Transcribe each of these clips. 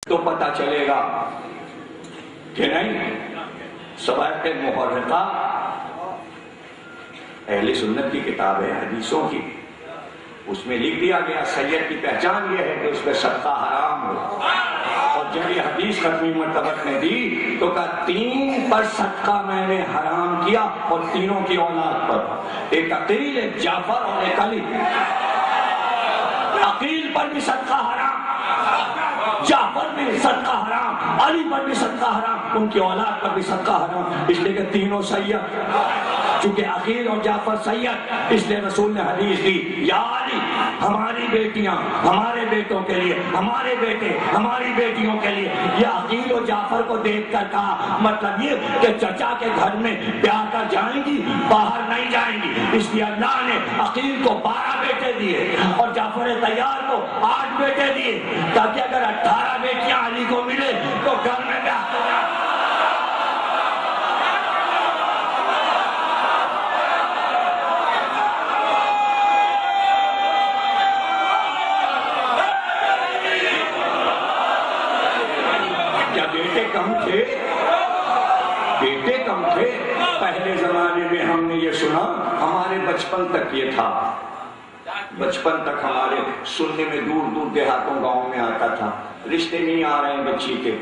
تو پتہ چلے گا کہ نہیں سوائق محرقہ اہل سنت کی کتاب ہے حدیثوں کی، اس میں لکھ دیا گیا سید کی پہچان یہ ہے کہ اس پہ صدقہ حرام ہو. اور جب یہ حدیث ختمی مرتبت نے دی تو کہا 3 پر صدقہ میں نے حرام کیا اور تینوں کی اولاد پر، ایک عقیل، ایک جعفر اور ایک علی. عقیل پر بھی صدقہ حرام، جعفر بھی صدقہ حرام، علی پر بھی صدقہ حرام، ان کی اولاد پر بھی صدقہ حرام، اس لیے کہ تینوں سید. چونکہ عقیل اور جعفر سید، اس لیے رسول نے حدیث دی یا علی ہماری بیٹیاں ہمارے بیٹوں کے لیے، ہمارے بیٹے ہماری بیٹیوں کے لیے. یہ عقیل اور جعفر کو دیکھ کر کہا مطلب یہ کہ چچا کے گھر میں بیاہ کر جائیں گی، باہر نہیں جائیں گی. اس لیے اللہ نے عقیل کو 12 بیٹے دیے اور جعفر طیار کو 8 بیٹے دیے تاکہ اگر 18 بیٹیاں علی کو ملے تو گھر میں بیاہ ہو جائے. بیٹے کم تھے پہلے زمانے میں. ہم نے یہ سنا ہمارے بچپن تک یہ تھا، بچپن تک ہمارے سننے میں دور دور دیہاتوں گاؤں میں آتا تھا رشتے نہیں آ رہے ہیں بچی کے،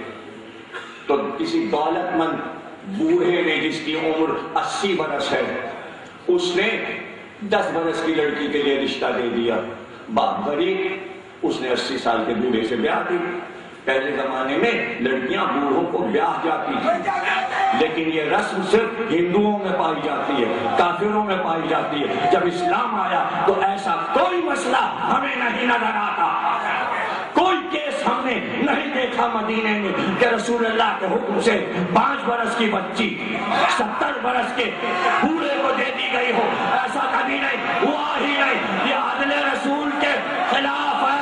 تو کسی دولت مند بوڑھے نے جس کی عمر 80 برس ہے اس نے 10 برس کی لڑکی کے لیے رشتہ دے دیا. باپ غریب، اس نے 80 سال کے بوڑھے سے بیاہ دی. پہلے زمانے میں لڑکیاں بوڑھوں کو بیاہ جاتی تھی، لیکن یہ رسم صرف ہندوؤں میں پائی جاتی ہے، کافروں میں پائی جاتی ہے. جب اسلام آیا تو ایسا کوئی مسئلہ ہمیں نہیں نظر آتا، کوئی کیس ہم نے نہیں دیکھا مدینے میں کہ رسول اللہ کے حکم سے 5 برس کی بچی 70 برس کے بوڑھے کو دے دی گئی ہو. ایسا کبھی نہیں ہوا ہی نہیں. یہ عدل رسول کے خلاف ہے.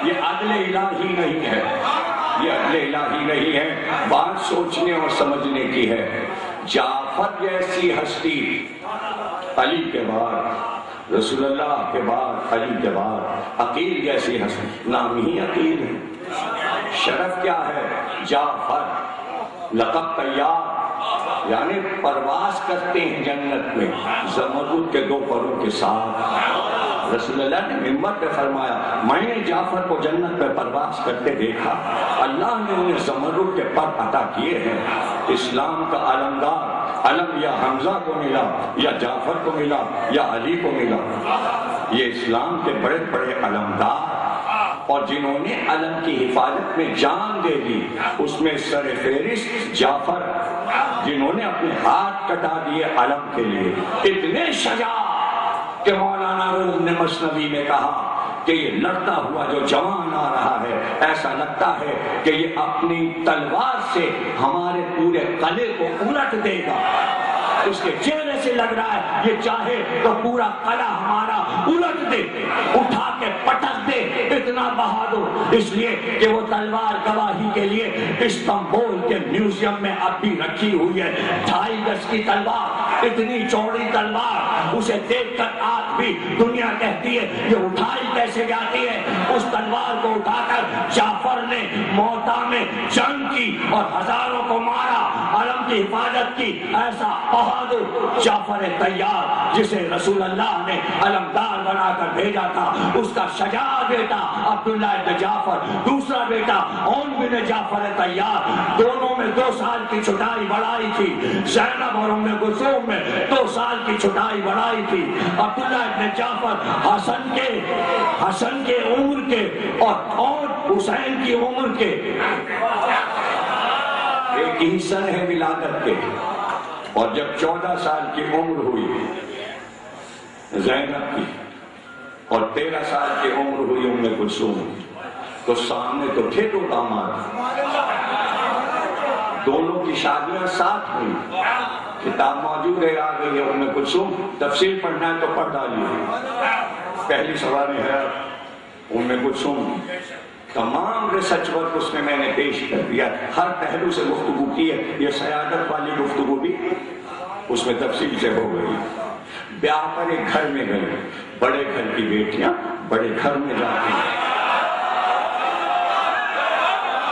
یہ عدل الہی نہیں ہے، یہ عدل الہی نہیں ہے. بات سوچنے اور سمجھنے کی ہے. جعفر جیسی ہستی علی کے بعد، رسول اللہ کے بعد علی کے بعد عقیل جیسی ہستی، نام ہی عقیل ہے. شرف کیا ہے؟ جعفر، لقب طیار، یعنی پرواز کرتے ہیں جنت میں زمرد کے 2 پروں کے ساتھ. رسول اللہ نے ممبر پہ فرمایا میں نے جعفر کو جنت پہ پرواز کرتے دیکھا، اللہ نے انہیں زمرد کے پر عطا کیے ہیں. اسلام کا علمدار علم یا حمزہ کو ملا یا جعفر کو ملا یا علی کو ملا. یہ اسلام کے بڑے بڑے علمدار اور جنہوں نے علم کی حفاظت میں جان دے دی، اس میں سر فہرست جعفر، جنہوں نے اپنے ہاتھ کٹا دیے علم کے لیے. اتنے شجاع کہ مولانا روم نے مثنوی میں کہا کہ یہ لڑتا ہوا جو جوان آ رہا ہے ایسا لگتا ہے کہ یہ اپنی تلوار سے ہمارے پورے قلعے کو الٹ دے گا. اس کے چہرے سے لگ رہا ہے یہ چاہے تو پورا قلعہ ہمارا الٹ دے، اٹھا کے پٹک دے. اتنا بہادر، اس لیے کہ وہ تلوار گواہی کے لیے استنبول کے میوزیم میں اب بھی رکھی ہوئی ہے. 2.5 گز کی تلوار، اتنی چوڑی تلوار، اسے دیکھ کر آج بھی دنیا کہتی ہے یہ اٹھائی کیسے جاتی ہے. اس تلوار کو اٹھا کر جعفر نے موتا میں جنگ کی اور ہزاروں کو مارا، علم کی حفاظت کی. ایسا بہادر جعفر طیار جسے رسول اللہ نے علمدار بنا کر بھیجا تھا، اس کا شجاع بیٹا عبداللہ بن جعفر، دوسرا بیٹا عون بن جعفر طیار، دونوں میں 2 سال کی چھٹائی بڑھائی تھی. زینب اور ام کلثوم میں 2 سال کی چھٹائی بڑھائی تھی. عبداللہ بن جعفر حسن کے عمر کے اور حسین کی عمر کے ایک ہی سن ہے ولادت کے. اور جب 14 سال کی عمر ہوئی زینب کی اور 13 سال کی عمر ہوئی ام کلثوم، تو سامنے تو تھے 2 داماد، دونوں کی شادیاں ساتھ ہوئی. کتاب موجود ہے، آ گئی ہے ام کلثوم، تفسیر پڑھنا ہے تو پڑھ ڈالیے. پہلی سواری ہے ام کلثوم، تمام ریسرچ ورک اس میں نے پیش کر دیا، ہر پہلو سے گفتگو کی ہے. یہ سیادت والی گفتگو بھی اس میں تفصیل سے ہو گئی. بیاہ پر ایک گھر میں گئے، بڑے گھر کی بیٹیاں بڑے گھر میں جاتی ہیں.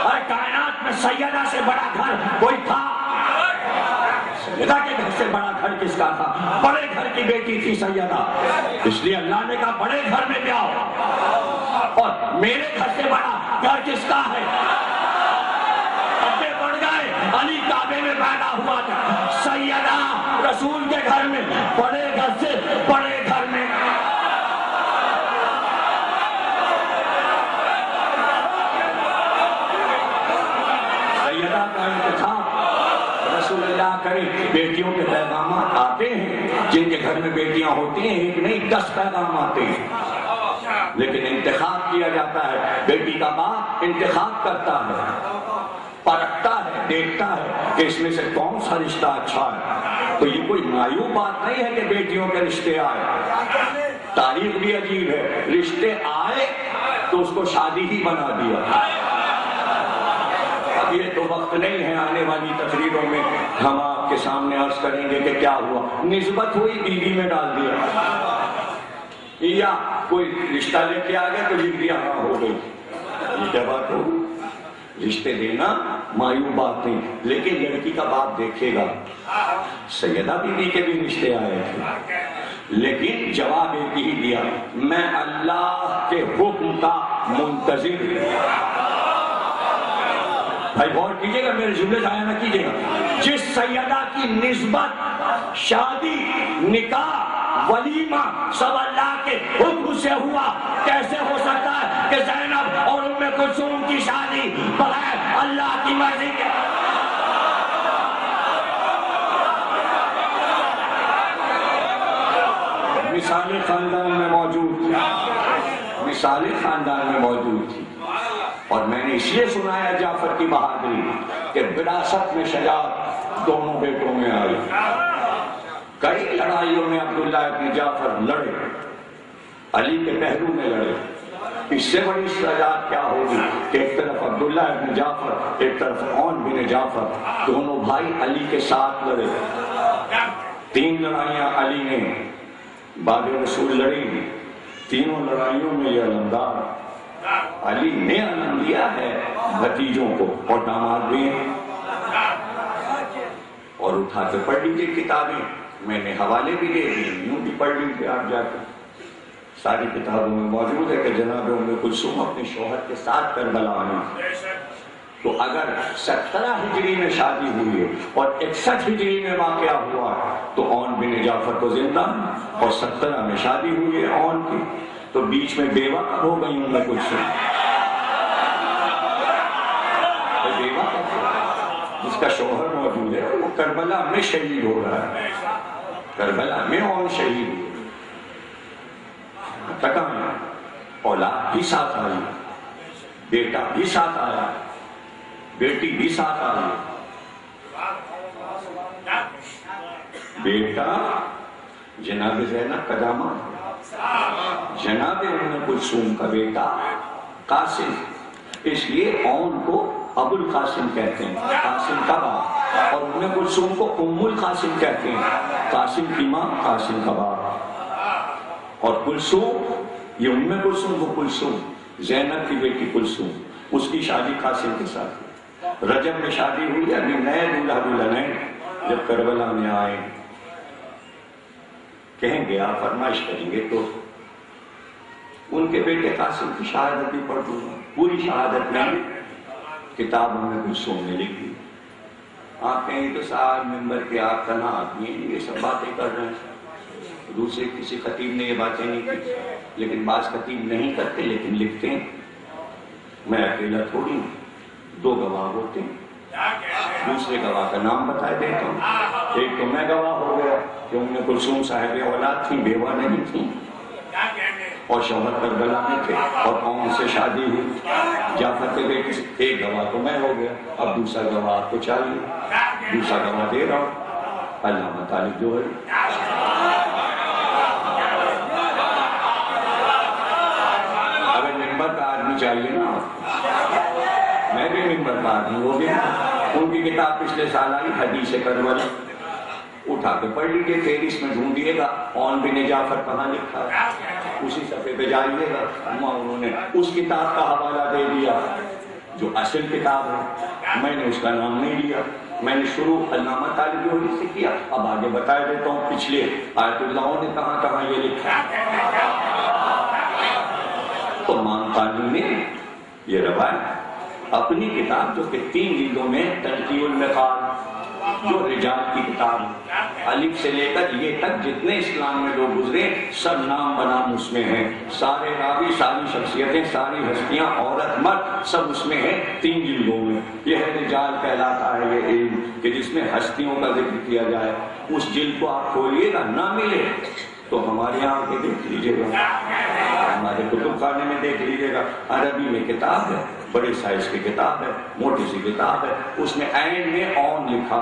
اور کائنات میں سیدہ سے بڑا گھر کوئی تھا؟ سیدہ کے گھر سے بڑا گھر کس کا تھا؟ بڑے گھر کی بیٹی تھی سیدہ. اس لیے اللہ نے کہا بڑے گھر میں بیاہ ہو. اور میرے گھر سے بڑا گھر کس کا ہے؟ ابے بڑھ گئے، علی کعبے میں پیدا ہوا تھا، سیدہ رسول کے گھر میں، بڑے گھر سے بڑے گھر میں. سیدہ کا انتخاب رسول اللہ کرے. بیٹیوں کے پیغامات آتے ہیں، جن کے گھر میں بیٹیاں ہوتی ہیں 1 نہیں 10 پیغام آتے ہیں، لیکن انتخاب کیا جاتا ہے. بیٹی کا باپ انتخاب کرتا ہے، پرکھتا ہے، دیکھتا ہے کہ اس میں سے کون سا رشتہ اچھا ہے. تو یہ کوئی معیوب بات نہیں ہے کہ بیٹیوں کے رشتے آئے. تاریخ بھی عجیب ہے، رشتے آئے تو اس کو شادی ہی بنا دیا. اب یہ تو وقت نہیں ہے، آنے والی تقریروں میں ہم آپ کے سامنے عرض کریں گے کہ کیا ہوا. نسبت ہوئی، بیوی میں ڈال دیا، یا کوئی رشتہ لے کے آ گیا تو لکھ دیا ہاں ہو گئی. یہ کیا بات ہوگی؟ رشتے دینا معیوب بات نہیں، لیکن لڑکی کا باپ دیکھے گا. سیدہ بیوی کے بھی رشتے آئے تھے، لیکن جواب ایک ہی دیا، میں اللہ کے حکم کا منتظر ہوں. بھائی غور کیجئے گا، میرے جملے ضائع نہ کیجئے گا. جس سیدہ کی نسبت شادی، نکاح، ولیمہ سب اللہ کے حکم سے ہوا، کیسے ہو سکتا ہے کہ زینب اور ام کلثوم کی شادی بغیر اللہ کی مرضی کے؟ مثالیں خاندان میں موجود تھی، مثالیں خاندان میں موجود تھی. اور میں نے اس لیے سنایا جعفر کی بہادری کہ وراثت میں شجاعت دونوں بیٹوں میں آئی. کئی لڑائیوں میں عبداللہ ابن جعفر لڑے، علی کے پہلو میں لڑے. اس سے بڑی شجاعت کیا ہوگی کہ ایک طرف عبداللہ ابن جعفر، ایک طرف عون بن جعفر، دونوں بھائی علی کے ساتھ لڑے. 3 لڑائیاں علی نے بعد رسول لڑی. تینوں لڑائیوں میں یہ علمدار علی نے علم دیا ہے بھتیجوں کو اور داماد بھی ہیں. اور اٹھا کے پڑھ لیجیے کتابیں، میں نے حوالے بھی دے دی، یوں بھی پڑھ لیجیے آپ جا کے. ساری کتابوں میں موجود ہے کہ جناب ام کلثوم اپنے شوہر کے ساتھ کربلا آئی. تو اگر 17 ہجری میں شادی ہوئی ہے اور 61 ہجری میں واقعہ ہوا تو عون بن جعفر کو زندہ، اور 17 میں شادی ہوئی ہے عون کی، تو بیچ میں بیوہ کب ہو گئی ام کلثوم؟ بیوہ جس کا شوہر موجود ہے وہ کربلا میں شہید ہو رہا ہے، کربلا میں عون شہید ہوئی. اولاد بھی ساتھ آئی، بیٹا بھی ساتھ آیا، بیٹی بھی ساتھ آئی. بیٹا جناب زینب کا داماد، جناب ام کلثوم کا بیٹا قاسم. اس لیے عون کو ابو القاسم کہتے ہیں، قاسم کا باپ، اور ام کلثوم کو ام القاسم کہتے ہیں، قاسم کی ماں قاسم کا باپ. اور کلثوم، یہ ام کلثوم، وہ کلثوم زینب کی بیٹی کلثوم، اس کی شادی قاسم کے ساتھ. رجب میں شادی ہوئی. ابھی نئے دولہا دلہن جب کربلا میں آئے کہیں گے آپ فرمائش کریں گے تو ان کے بیٹے قاسم کی شہادت بھی پڑھ دوں گا. پوری شہادت میں کتابوں میں کلثوم نے لکھی. آپ کہیں تو صاحب ممبر کے آپ تنہا آدمی ہیں، یہ سب باتیں کر رہے ہیں. دوسرے کسی خطیب نے یہ باتیں نہیں کی، لیکن بعض خطیب نہیں کرتے لیکن لکھتے ہیں. میں اکیلا تھوڑی ہوں، 2 گواہ ہوتے ہیں. دوسرے گواہ کا نام بتا دیتا ہوں. ایک تو میں گواہ ہو گیا کہ ام کلثوم صاحب اولاد تھیں، بیوہ نہیں تھیں، اور شوہر کربلا میں تھے، اور عون سے شادی ہوئی جعفر کے بیٹے سے. ایک گواہ تو میں ہو گیا، اب دوسرا گواہ آپ کو چاہیے. دوسرا گواہ دے رہا ہوں، علامہ طالب جوہری. اگر ممبر کا آدمی چاہیے نا، میں بھی ممبر کا آدمی ہو گیا. ان کی کتاب پچھلے سال آئی حدیث کربلا، اٹھا کے پڑھ لیجیے. 23 میں ڈھونڈیے گا عون بن جعفر کہاں لکھا ہے. اسی صفحے پہ جائیے گا، انہوں نے اس کتاب کا حوالہ دے دیا جو اصل کتاب ہے، میں نے اس کا نام نہیں لیا، میں نے شروع علامہ طالبی سے کیا، اب آگے بتا دیتا ہوں پچھلے آیت اللہ نے کہاں کہاں یہ لکھا۔ تو امام قانی نے یہ روایت اپنی کتاب جو کہ 3 جلدوں میں تنقیح المقال جو رجال کی کتاب الف سے لے کر یہ تک جتنے اسلام میں لوگ گزرے سب نام بنام اس میں ہیں، سارے راوی، ساری شخصیتیں، ساری ہستیاں، عورت مرد سب اس میں ہیں 3 جلدوں میں۔ یہ ہے رجال کہلاتا ہے یہ علم کہ جس میں ہستیوں کا ذکر کیا جائے۔ اس جلد کو آپ کھولیے گا نہ ملے تو ہمارے یہاں کے دیکھ لیجیے گا، ہمارے کتب خانے میں دیکھ لیجیے گا، عربی میں کتاب ہے، بڑے سائز کی کتاب ہے، موٹی سی کتاب ہے، اس میں عین میں اون لکھا،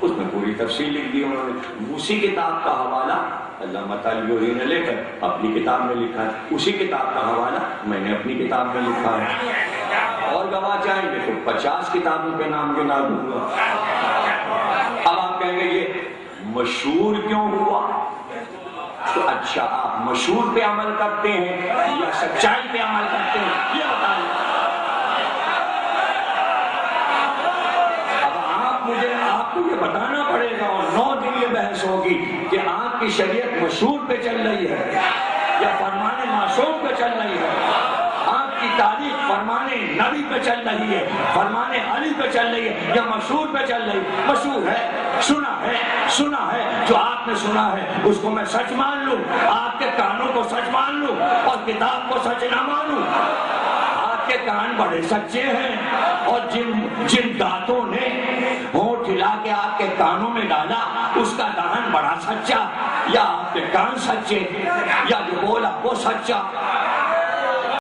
اس میں پوری تفصیل لکھ دی انہوں نے۔ اسی کتاب کا حوالہ علامہ طالبی نے لے کر اپنی کتاب میں لکھا ہے، اسی کتاب کا حوالہ میں نے اپنی کتاب میں لکھا ہے، اور گواہ چاہیں گے تو 50 کتابوں کے نام گنا دوں گا۔ اب آپ کہیں گے یہ مشہور کیوں ہوا؟ تو اچھا آپ مشہور پہ عمل کرتے ہیں یا سچائی پہ عمل کرتے ہیں، یہ بتائیں۔ آپ کو یہ بتانا پڑے گا اور 9 دن یہ بحث ہوگی کہ آپ کی شریعت مشہور پہ چل رہی ہے یا فرمان معصوم پہ چل رہی ہے، آپ کی تاریخ فرمان نبی پہ چل رہی ہے، فرمان علی پہ چل رہی ہے یا مشہور پہ چل رہی ہے۔ مشہور ہے، سنا ہے، جو آپ نے سنا ہے اس کو میں سچ مان لوں، آپ کے کانوں کو سچ مان لوں اور کتاب کو سچ نہ مانوں۔ آپ کے کان بڑے سچے ہیں اور جن دانتوں نے ہونٹ ہلا کے آپ کے کانوں میں ڈالا اس کا دہن بڑا سچا، یا آپ کے کان سچے یا جو بولا وہ سچا۔